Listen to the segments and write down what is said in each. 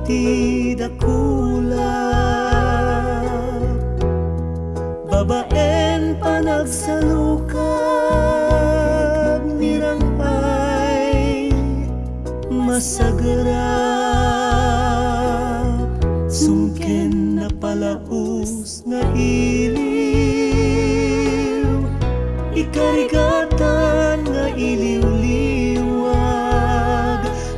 iti dakula, babaen panagsalukag nirangay masagara, sungken na palaus nga iliw, ikarigatan nga iliw-liwag,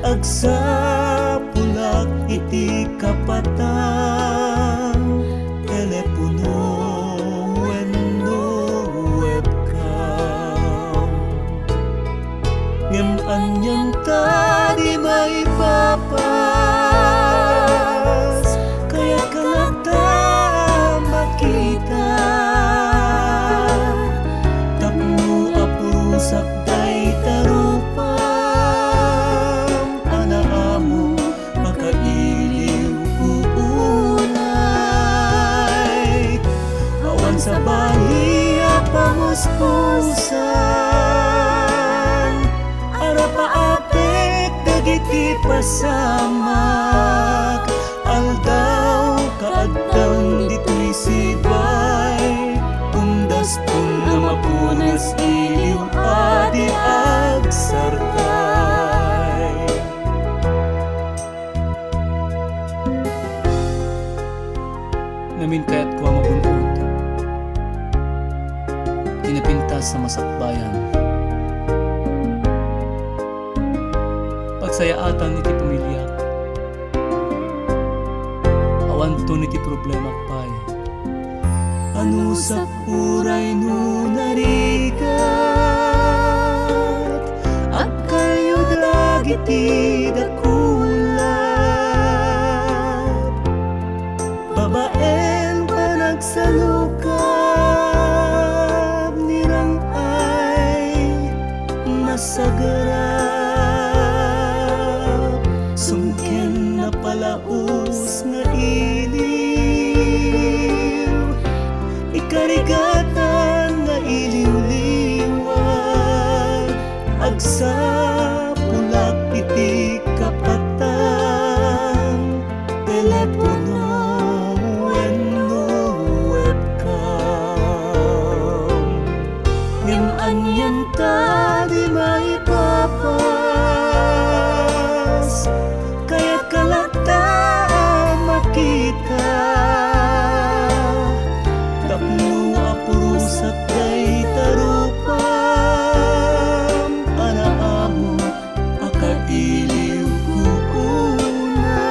agsapulak iti kapatang telepono wenno webcam. Ngem anyang tadi maipapas, kaya kalata makita, tapno apusak day tarupam, anaamo makailiw uunay, awan sa bahiya pamuspusan, arapaapek dagiti pasamak, aldaw kaadtang dito'y sibay, umdas pun na mapunas iliw adi agsarkay. Namin kaya't kuha magunod, tinapintas sa masakbayan, pagsayaatan iti pamilya, awan to iti problema pay, ano sa kuray no narigat, at kayo dagiti dakula, babaeng panagsalukag nirangay masagara, sungken na palaus nga iliw, ikarigatan nga iliw-liwag, agsapulak iti kapatang telepono wenno webcam. Ngem anyan tadi maipapas, kaya kalata makita, tapno apurusak day tarupam, anaamo akailiw kuunay,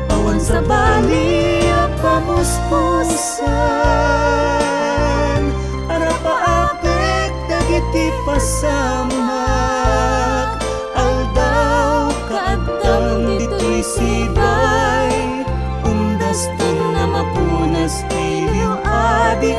awan sa bali pamuspusan, arapaapek dagiti pasamak, aldaw kaadtang dito'y sibay, umdas pun na mapunas iliw adi